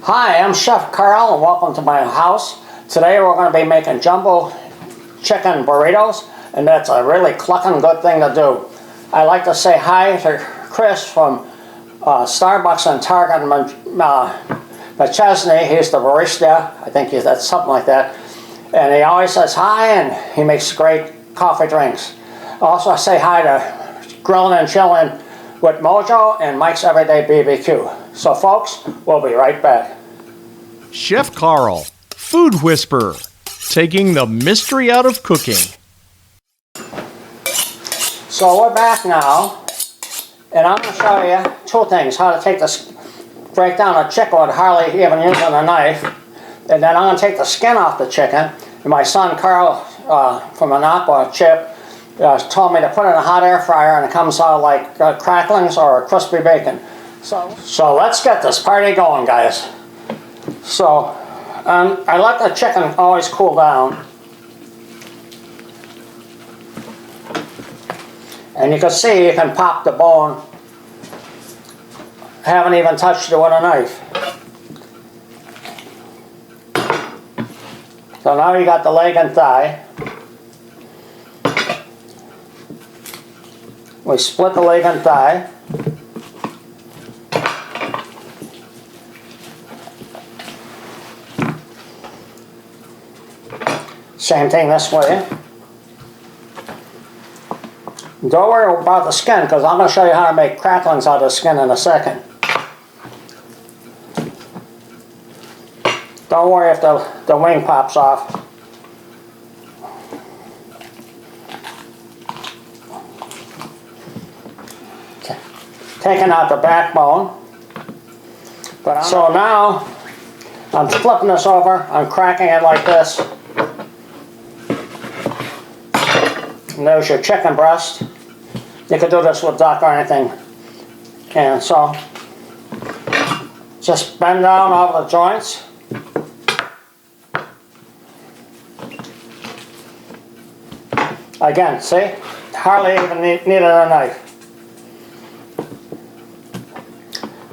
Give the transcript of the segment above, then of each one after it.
Hi, I'm Chef Carl and welcome to my house. Today we're going to be making jumbo chicken burritos, and that's a really clucking good thing to do. I'd like to say hi to Chris from Starbucks and Target McChesney. He's the barista. I think that's something like that. And he always says hi, and he makes great coffee drinks. Also, I say hi to Grilling and Chilling with Mojo and Mike's Everyday BBQ. So folks, we'll be right back. Chef Carl, food whisperer, taking the mystery out of cooking. So we're back now, and I'm going to show you two things: how to break down a chicken with hardly even using a knife, and then I'm going to take the skin off the chicken. And my son Carl from Anapa Chip told me to put it in a hot air fryer, and it comes out like cracklings or crispy bacon. So let's get this party going, guys. So I let the chicken always cool down, and you can see you can pop the bone. Haven't even touched it with a knife. So now you got the leg and thigh. We split the leg and thigh. Same thing this way. Don't worry about the skin, because I'm going to show you how to make cracklings out of the skin in a second. Don't worry if the wing pops off. Okay. Taking out the backbone. So now I'm flipping this over. I'm cracking it like this. And there's your chicken breast. You could do this with duck or anything. And so, just bend down all the joints. Again, see? Hardly even needed a knife.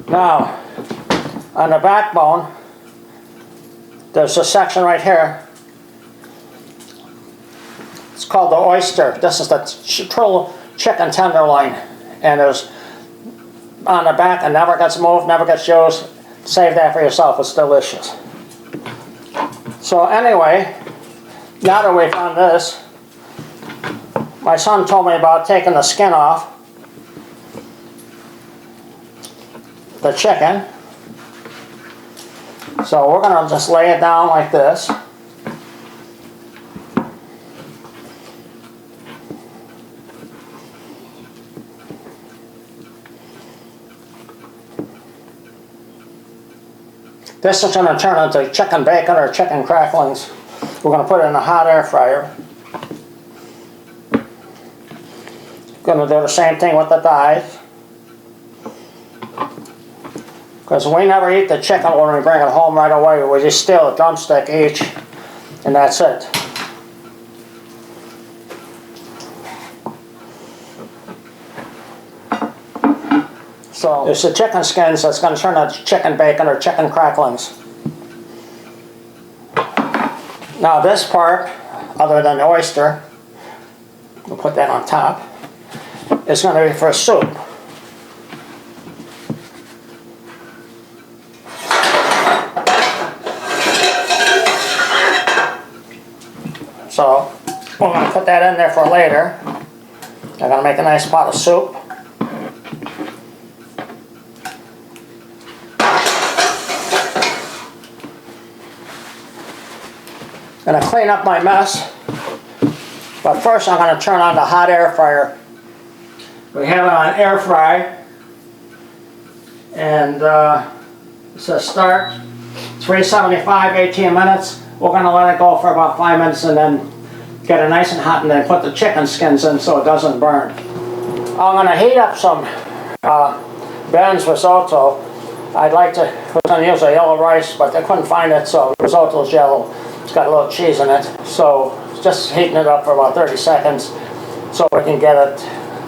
Now, on the backbone, there's a section right here. It's called the oyster. This is the true chicken tenderloin, and there's on the back, and never gets moved, never gets used. Save that for yourself. It's delicious. So anyway, now that we've done this, my son told me about taking the skin off the chicken. So we're going to just lay it down like this. This is going to turn into chicken bacon or chicken cracklings. We're going to put it in a hot air fryer. Going to do the same thing with the thighs. Because we never eat the chicken when we bring it home right away. We just steal a drumstick each, and that's it. So it's the chicken skins that's going to turn into chicken bacon or chicken cracklings. Now this part, other than the oyster, we'll put that on top, is going to be for soup. So we're going to put that in there for later. I'm going to make a nice pot of soup. I'm going to clean up my mess, but first I'm going to turn on the hot air fryer. We have it on air fry, and it says start 375, 18 minutes. We're going to let it go for about 5 minutes and then get it nice and hot, and then put the chicken skins in so it doesn't burn. I'm going to heat up some Ben's risotto. I was going to use a yellow rice, but I couldn't find it, so risotto's yellow. It's got a little cheese in it, so just heating it up for about 30 seconds so we can get it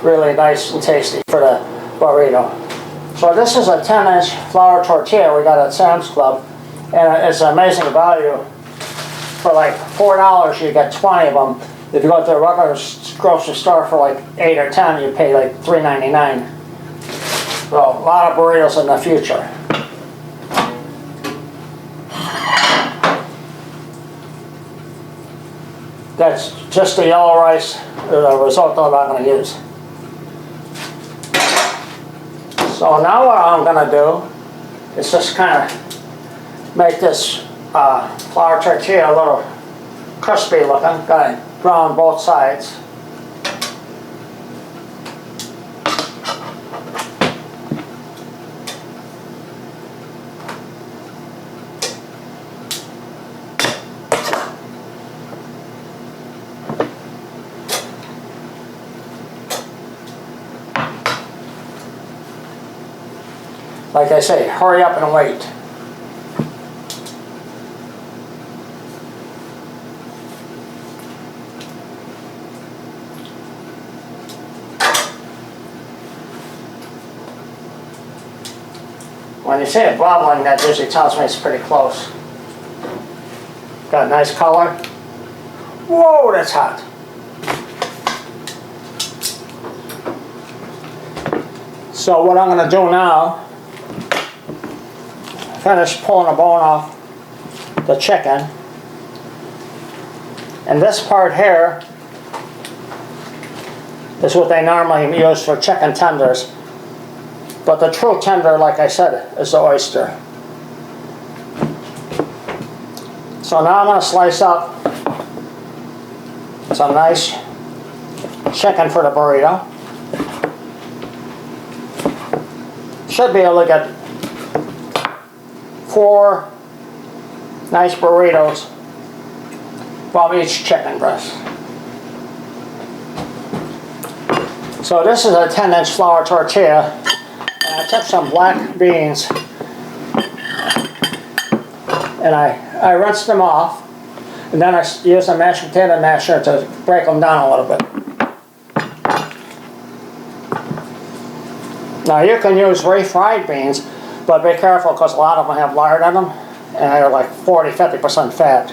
really nice and tasty for the burrito. So this is a 10-inch flour tortilla we got at Sam's Club. And it's an amazing value. For like $4, you get 20 of them. If you go to a regular grocery store for like 8 or 10, you pay like $3.99. So a lot of burritos in the future. That's just the yellow rice, the risotto that I'm going to use. So now what I'm going to do is just kind of make this flour tortilla a little crispy looking. Got it brown both sides. Like I say, hurry up and wait. When you see it bubbling, that usually tells me it's pretty close. Got a nice color. Whoa, that's hot. So what I'm going to do now, finish pulling the bone off the chicken. And this part here is what they normally use for chicken tenders. But the true tender, like I said, is the oyster. So now I'm going to slice up some nice chicken for the burrito. Should be able to get 4 nice burritos from each chicken breast. So this is a 10-inch flour tortilla, and I took some black beans and I rinsed them off, and then I used a mashed potato masher to break them down a little bit. Now you can use refried beans, but be careful because a lot of them have lard in them, and they're like 40–50% fat.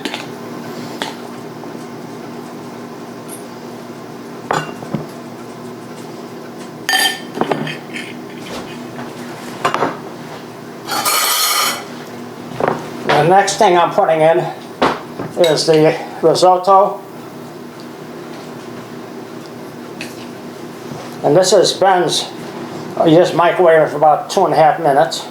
The next thing I'm putting in is the risotto. And this is Ben's. You just microwave it for about 2.5 minutes.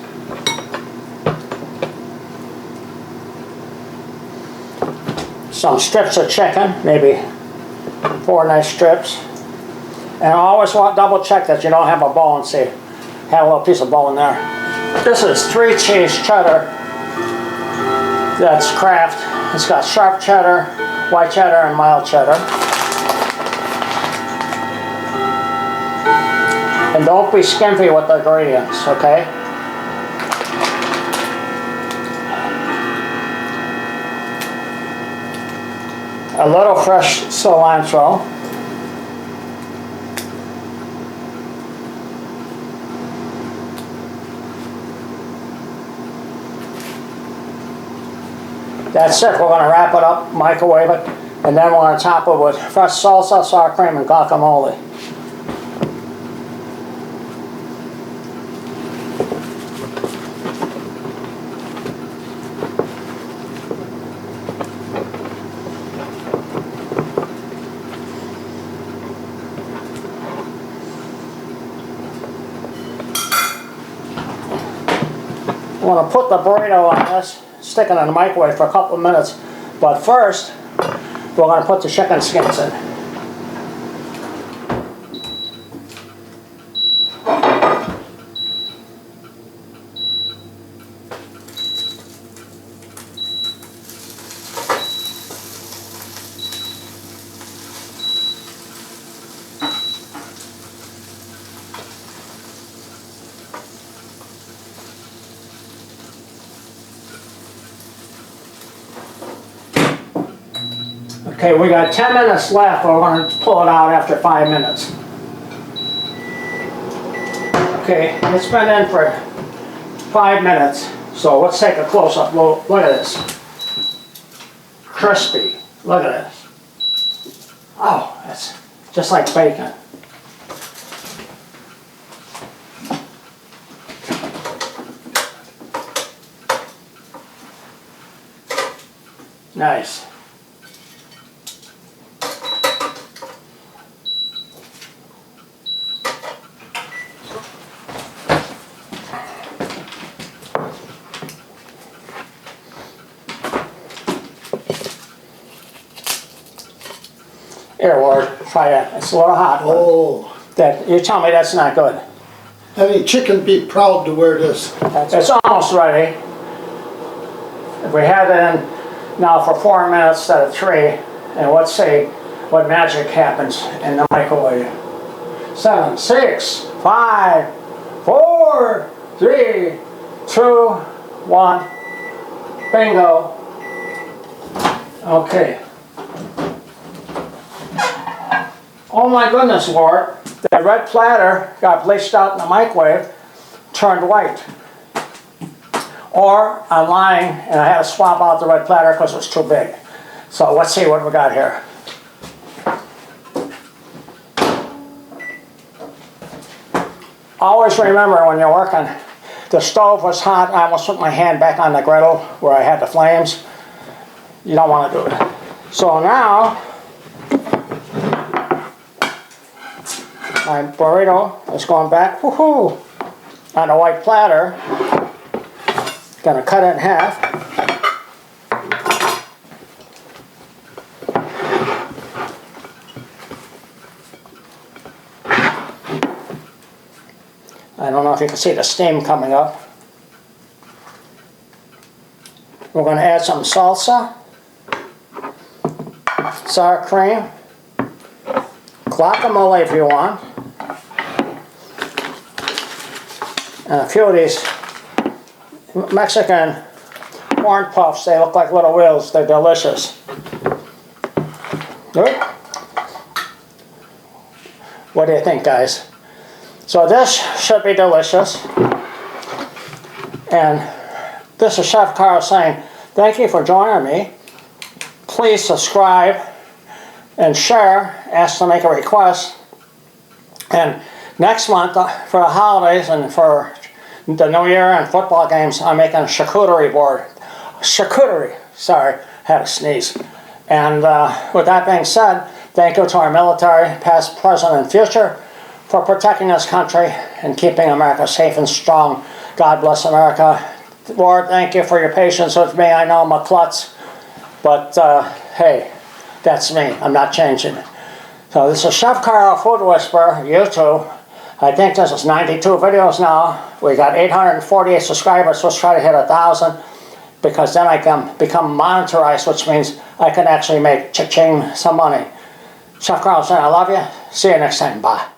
Some strips of chicken, maybe 4 nice strips. And I always want to double check that you don't have a bone. See, have a little piece of bone there. This is 3 cheese cheddar. That's Kraft. It's got sharp cheddar, white cheddar, and mild cheddar. And don't be skimpy with the ingredients, okay? A little fresh cilantro. That's it. We're going to wrap it up, microwave it, and then we're going to top it with fresh salsa, sour cream, and guacamole. I'm going to put the burrito on this, stick it in the microwave for a couple of minutes, but first we're going to put the chicken skins in. Okay, we got 10 minutes left, but we're going to pull it out after 5 minutes. Okay, it's been in for 5 minutes. So let's take a close-up look. Look at this. Crispy. Look at this. Oh, that's just like bacon. Nice. Here, Ward, try that. It's a little hot. Oh, That you tell me that's not good. any chicken be proud to wear this. It's almost ready. If we had it in now for 4 minutes instead of 3, and let's see what magic happens in the microwave. 7, 6, 5, 4, 3, 2, 1. Bingo. Okay. Oh my goodness, Ward. That red platter got bleached out in the microwave, turned white. Or I'm lying and I had to swap out the red platter because it was too big. So let's see what we got here. Always remember when you're working, the stove was hot. I almost put my hand back on the griddle where I had the flames. You don't want to do it. So now, my burrito is going back, woohoo, on a white platter. Gonna cut it in half. I don't know if you can see the steam coming up. We're gonna add some salsa, sour cream, guacamole if you want, and a few of these Mexican corn puffs. They look like little wheels. They're delicious. Good? What do you think, guys? So this should be delicious. And this is Chef Carl saying, thank you for joining me. Please subscribe and share. Ask to make a request. And next month, for the holidays and for the New Year and football games, I'm making a charcuterie board. Charcuterie, sorry, had to sneeze. And with that being said, thank you to our military, past, present, and future, for protecting this country and keeping America safe and strong. God bless America. Lord, thank you for your patience with me. I know I'm a klutz, but hey, that's me. I'm not changing. So this is Chef Carl Food Whisperer, YouTube. I think this is 92 videos now. We got 848 subscribers. Let's try to hit 1,000, because then I can become monetized, which means I can actually make cha-ching some money. Chef Carl saying I love you. See you next time. Bye.